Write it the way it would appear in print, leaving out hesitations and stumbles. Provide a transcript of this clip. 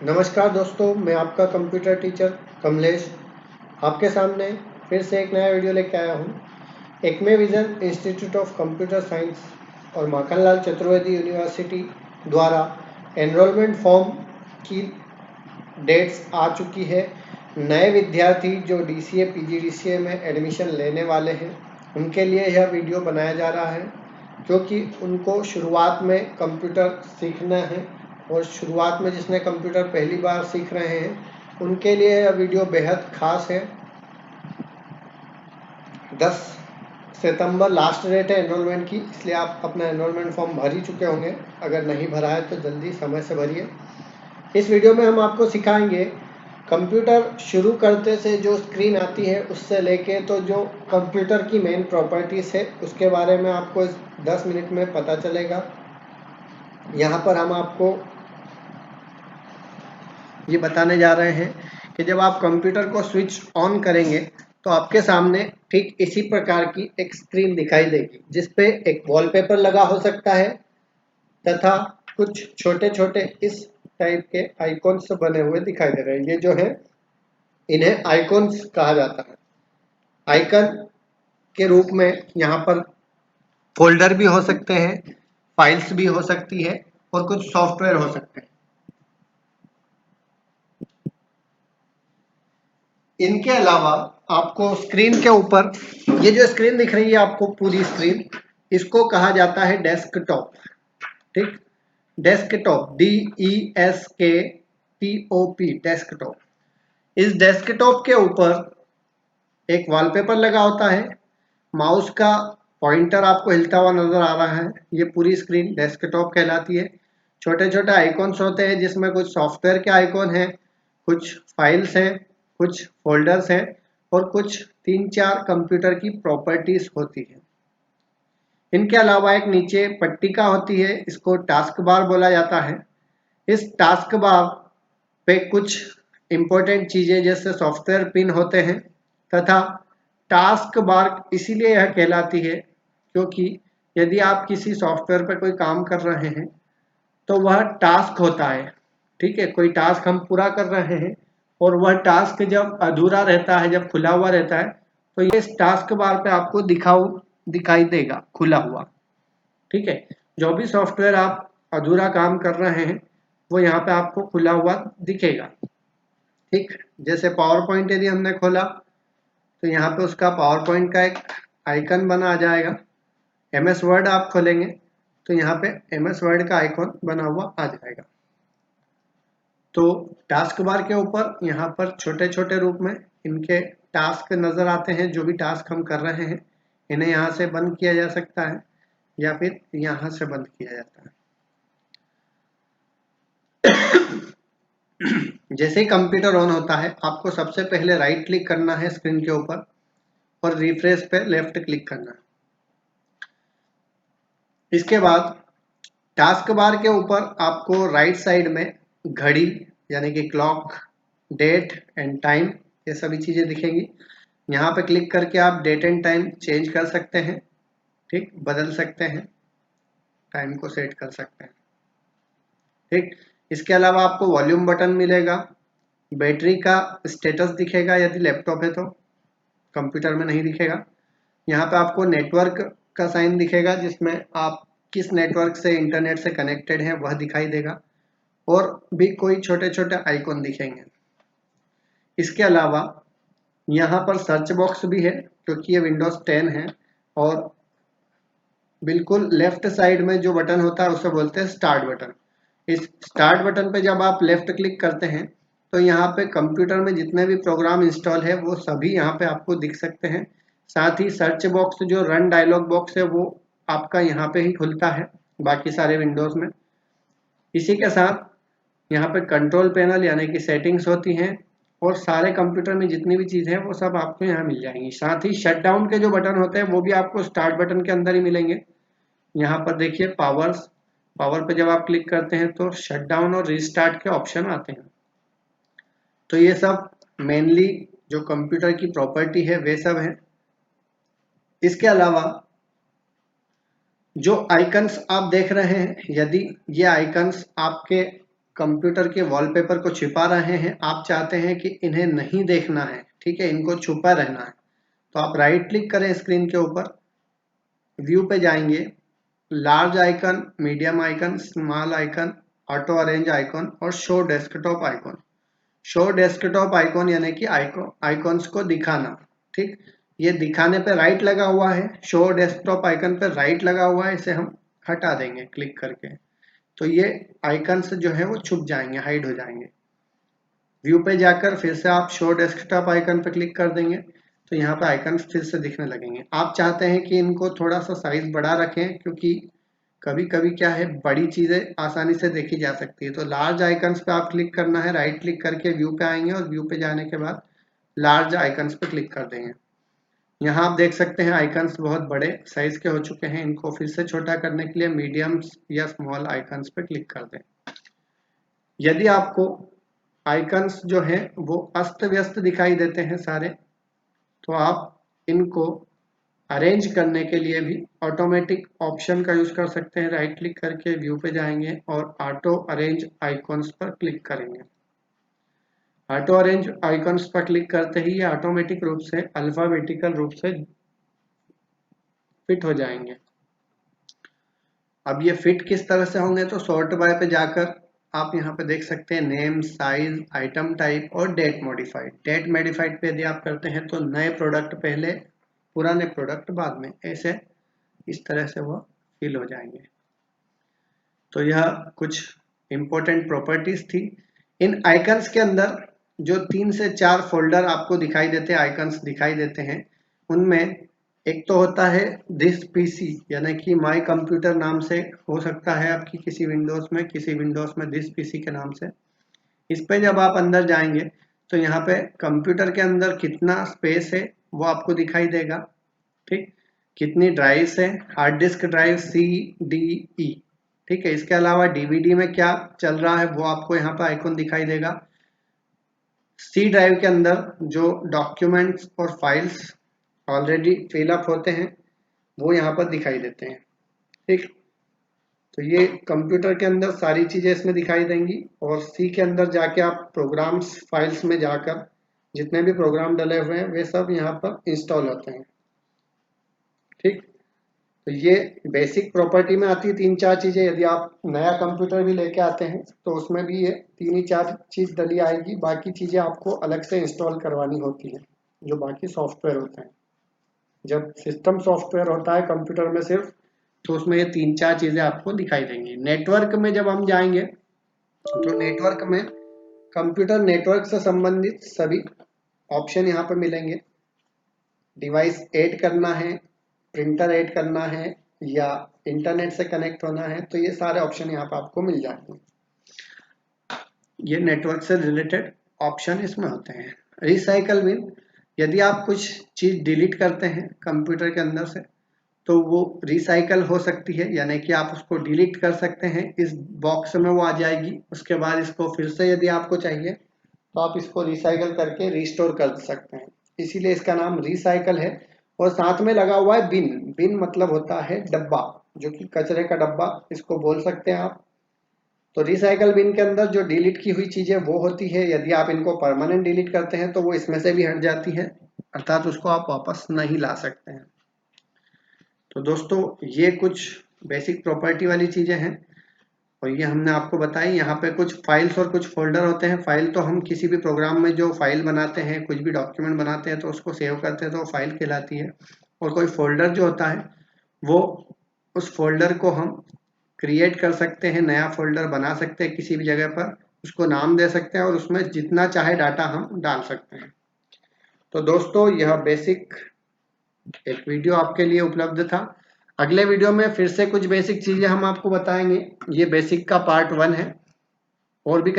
नमस्कार दोस्तों, मैं आपका कंप्यूटर टीचर कमलेश आपके सामने फिर से एक नया वीडियो लेके आया हूँ। Acme vision institute of computer science और माखनलाल चतुर्वेदी यूनिवर्सिटी द्वारा एनरोलमेंट फॉर्म की डेट्स आ चुकी है। नए विद्यार्थी जो DCA PGDCA में एडमिशन लेने वाले हैं उनके लिए यह वीडियो बनाया जा रहा है, क्योंकि उनको शुरुआत में कंप्यूटर सीखना है और शुरुआत में जिसने कंप्यूटर पहली बार सीख रहे हैं उनके लिए यह वीडियो बेहद खास है। 10 सितंबर लास्ट डेट है एनरोलमेंट की, इसलिए आप अपना एनरोलमेंट फॉर्म भर ही चुके होंगे। अगर नहीं भरा है तो जल्दी समय से भरिए। इस वीडियो में हम आपको सिखाएंगे कंप्यूटर शुरू करते से जो स्क्रीन आती है उससे लेके तो जो कंप्यूटर की मेन प्रॉपर्टीज़ है उसके बारे में आपको इस 10 मिनट में पता चलेगा। यहाँ पर हम आपको ये बताने जा रहे हैं कि जब आप कंप्यूटर को स्विच ऑन करेंगे तो आपके सामने ठीक इसी प्रकार की एक स्क्रीन दिखाई देगी, जिसपे एक वॉलपेपर लगा हो सकता है तथा कुछ छोटे छोटे इस टाइप के आइकॉन्स बने हुए दिखाई दे रहे हैं। ये जो है इन्हें आइकॉन्स कहा जाता है। आइकन के रूप में यहाँ पर फोल्डर भी हो सकते हैं, फाइल्स भी हो सकती है और कुछ सॉफ्टवेयर हो सकते हैं। इनके अलावा आपको स्क्रीन के ऊपर ये जो स्क्रीन दिख रही है आपको पूरी स्क्रीन, इसको कहा जाता है डेस्कटॉप। ठीक, डेस्कटॉप DESKTOP डेस्कटॉप। इस डेस्कटॉप के ऊपर एक वॉलपेपर लगा होता है, माउस का पॉइंटर आपको हिलता हुआ नजर आ रहा है। ये पूरी स्क्रीन डेस्कटॉप कहलाती है। छोटे छोटे आइकॉन्स होते हैं जिसमें कुछ सॉफ्टवेयर के आइकॉन हैं, कुछ फाइल्स हैं, कुछ फोल्डर्स हैं और कुछ 3-4 कंप्यूटर की प्रॉपर्टीज होती है। इनके अलावा एक नीचे पट्टिका होती है, इसको टास्क बार बोला जाता है। इस टास्क बार पे कुछ इंपॉर्टेंट चीजें जैसे सॉफ्टवेयर पिन होते हैं तथा टास्क बार इसीलिए यह कहलाती है क्योंकि यदि आप किसी सॉफ्टवेयर पर कोई काम कर रहे हैं तो वह टास्क होता है। ठीक है, कोई टास्क हम पूरा कर रहे हैं और वह टास्क जब अधूरा रहता है, जब खुला हुआ रहता है, तो ये इस टास्क बार पे आपको दिखाई देगा खुला हुआ। ठीक है, जो भी सॉफ्टवेयर आप अधूरा काम कर रहे हैं वो यहाँ पे आपको खुला हुआ दिखेगा। ठीक, जैसे पावर पॉइंट यदि हमने खोला तो यहाँ पे उसका पावर पॉइंट का एक आइकन बना आ जाएगा। MS वर्ड आप खोलेंगे तो यहाँ पे MS वर्ड का आइकॉन बना हुआ आ जाएगा। तो टास्क बार के ऊपर यहाँ पर छोटे छोटे रूप में इनके टास्क नजर आते हैं। जो भी टास्क हम कर रहे हैं इन्हें यहाँ से बंद किया जा सकता है या फिर यहाँ से बंद किया जाता है। जैसे ही कंप्यूटर ऑन होता है आपको सबसे पहले राइट क्लिक करना है स्क्रीन के ऊपर और रिफ्रेश पे लेफ्ट क्लिक करना है। इसके बाद टास्क बार के ऊपर आपको राइट साइड में घड़ी यानी कि क्लॉक, डेट एंड टाइम, ये सभी चीजें दिखेंगी। यहाँ पे क्लिक करके आप डेट एंड टाइम चेंज कर सकते हैं। ठीक, बदल सकते हैं, टाइम को सेट कर सकते हैं। ठीक, इसके अलावा आपको वॉल्यूम बटन मिलेगा, बैटरी का स्टेटस दिखेगा यदि लैपटॉप है तो, कंप्यूटर में नहीं दिखेगा। यहाँ पे आपको नेटवर्क का साइन दिखेगा जिसमें आप किस नेटवर्क से इंटरनेट से कनेक्टेड हैं वह दिखाई देगा और भी कोई छोटे छोटे आइकॉन दिखेंगे। इसके अलावा यहाँ पर सर्च बॉक्स भी है क्योंकि ये विंडोज 10 है और बिल्कुल लेफ्ट साइड में जो बटन होता है उसे बोलते हैं स्टार्ट बटन। इस स्टार्ट बटन पे जब आप लेफ्ट क्लिक करते हैं तो यहाँ पे कंप्यूटर में जितने भी प्रोग्राम इंस्टॉल है वो सभी यहाँ पे आपको दिख सकते हैं। साथ ही सर्च बॉक्स जो रन डायलॉग बॉक्स है वो आपका यहाँ पे ही खुलता है बाकी सारे विंडोज में। इसी के साथ यहाँ पे कंट्रोल पैनल यानी कि सेटिंग्स होती हैं और सारे कंप्यूटर में जितनी भी चीज़ें हैं वो सब आपको यहाँ मिल जाएंगी। साथ ही शट डाउन के जो बटन होते हैं वो भी आपको स्टार्ट बटन के अंदर ही मिलेंगे। यहाँ पर देखिए पावर पे जब आप क्लिक करते हैं तो शट डाउन और रीस्टार्ट के ऑप्शन आते हैं। तो ये सब मेनली जो कंप्यूटर की प्रॉपर्टी है वे सब है। इसके अलावा जो आइकन्स आप देख रहे हैं, यदि ये आइकन्स आपके कंप्यूटर के वॉलपेपर को छिपा रहे हैं, आप चाहते हैं कि इन्हें नहीं देखना है, ठीक है, इनको छुपा रहना है, तो आप राइट क्लिक करें स्क्रीन के ऊपर, व्यू पे जाएंगे, large icon, medium icon, small icon, auto arrange icon और show desktop icon. Show desktop icon यानी कि आइकॉन्स को दिखाना, ठीक, ये दिखाने पे राइट लगा हुआ है, शो डेस्कटॉप आइकन पे राइट लगा हुआ है, इसे हम हटा देंगे क्लिक करके, तो ये आइकन्स जो है वो छुप जाएंगे, हाइड हो जाएंगे। व्यू पे जाकर फिर से आप शो डेस्कटॉप आइकन पे क्लिक कर देंगे, तो यहाँ पे आइकन्स फिर से दिखने लगेंगे। आप चाहते हैं कि इनको थोड़ा सा साइज बड़ा रखें, क्योंकि कभी कभी क्या है, बड़ी चीजें आसानी से देखी जा सकती है, तो लार्ज आइकन्स पे आप क्लिक करना है, राइट क्लिक करके व्यू पे आएंगे और व्यू पे जाने के बाद लार्ज आइकन्स पे क्लिक कर देंगे। यहाँ आप देख सकते हैं आइकन्स बहुत बड़े साइज के हो चुके हैं, इनको फिर से छोटा करने के लिए मीडियम या स्मॉल आइकन्स पे क्लिक कर दें। यदि आपको आइकन्स जो है वो अस्त व्यस्त दिखाई देते हैं सारे, तो आप इनको अरेंज करने के लिए भी ऑटोमेटिक ऑप्शन का यूज कर सकते हैं। राइट क्लिक करके व्यू पे जाएंगे और ऑटो अरेंज आइकॉन्स पर क्लिक करेंगे। ऑटो अरेंज आइकॉन्स पर क्लिक करते ही ये ऑटोमेटिक रूप से अल्फाबेटिकल रूप से फिट हो जाएंगे। अब ये फिट किस तरह से होंगे, तो सॉर्ट बाय पे जाकर आप यहाँ पे देख सकते हैं नेम, साइज, आइटम टाइप और डेट मॉडिफाइड। डेट मॉडिफाइड पे यदि आप करते हैं तो नए प्रोडक्ट पहले, पुराने प्रोडक्ट बाद में, ऐसे इस तरह से वो फिल हो जाएंगे। तो यह कुछ इंपॉर्टेंट प्रॉपर्टीज थी। इन आइकन्स के अंदर जो 3 से 4 फोल्डर आपको दिखाई देते हैं, आइकन्स दिखाई देते हैं, उनमें एक तो होता है दिस पीसी, यानी कि माय कंप्यूटर नाम से हो सकता है आपकी किसी विंडोज में दिस पीसी के नाम से। इस पे जब आप अंदर जाएंगे तो यहाँ पे कंप्यूटर के अंदर कितना स्पेस है वो आपको दिखाई देगा, ठीक, कितनी ड्राइव्स है, हार्ड डिस्क ड्राइव CDE, ठीक है, इसके अलावा डीवीडी में क्या चल रहा है वो आपको यहाँ पे आइकॉन दिखाई देगा। सी ड्राइव के अंदर जो डॉक्यूमेंट्स और फाइल्स ऑलरेडी फिलअप होते हैं वो यहाँ पर दिखाई देते हैं, ठीक। तो ये कंप्यूटर के अंदर सारी चीजें इसमें दिखाई देंगी, और सी के अंदर जाके आप प्रोग्राम्स फाइल्स में जाकर जितने भी प्रोग्राम डले हुए हैं वे सब यहाँ पर इंस्टॉल होते हैं, ठीक। तो ये बेसिक प्रॉपर्टी में आती है 3-4 चीजें। यदि आप नया कंप्यूटर भी लेके आते हैं तो उसमें भी ये 3-4 चीज डली आएगी, बाकी चीजें आपको अलग से इंस्टॉल करवानी होती है, जो बाकी सॉफ्टवेयर होते हैं। जब सिस्टम सॉफ्टवेयर होता है कंप्यूटर में सिर्फ, तो उसमें ये 3-4 चीजें आपको दिखाई देंगी। नेटवर्क में जब हम जाएंगे तो नेटवर्क में कंप्यूटर नेटवर्क से संबंधित सभी ऑप्शन यहाँ पर मिलेंगे। डिवाइस ऐड करना है, प्रिंटर ऐड करना है या इंटरनेट से कनेक्ट होना है, तो ये सारे ऑप्शन यहाँ पर आपको मिल जाते हैं। ये नेटवर्क से रिलेटेड ऑप्शन इसमें होते हैं। रिसाइकल बिन, यदि आप कुछ चीज डिलीट करते हैं कंप्यूटर के अंदर से तो वो रिसाइकल हो सकती है, यानी कि आप उसको डिलीट कर सकते हैं, इस बॉक्स में वो आ जाएगी। उसके बाद इसको फिर से यदि आपको चाहिए तो आप इसको रिसाइकल करके रिस्टोर कर सकते हैं, इसीलिए इसका नाम रिसाइकल है। और साथ में लगा हुआ है बिन। बिन मतलब होता है डब्बा, जो कि कचरे का डब्बा इसको बोल सकते हैं आप। तो रिसाइकल बिन के अंदर जो डिलीट की हुई चीजें वो होती है, यदि आप इनको परमानेंट डिलीट करते हैं तो वो इसमें से भी हट जाती है, अर्थात उसको आप वापस नहीं ला सकते हैं। तो दोस्तों ये कुछ बेसिक प्रॉपर्टी वाली चीजें हैं और ये हमने आपको बताई। यहाँ पे कुछ फाइल्स और कुछ फोल्डर होते हैं। फाइल तो हम किसी भी प्रोग्राम में जो फाइल बनाते हैं, कुछ भी डॉक्यूमेंट बनाते हैं तो उसको सेव करते हैं तो वो फाइल कहलाती है। और कोई फोल्डर जो होता है वो, उस फोल्डर को हम क्रिएट कर सकते हैं, नया फोल्डर बना सकते हैं किसी भी जगह पर, उसको नाम दे सकते हैं और उसमें जितना चाहे डाटा हम डाल सकते हैं। तो दोस्तों यह बेसिक एक वीडियो आपके लिए उपलब्ध था। अगले वीडियो में फिर से कुछ बेसिक चीजें हम आपको बताएंगे। ये बेसिक का पार्ट 1 है, और भी कई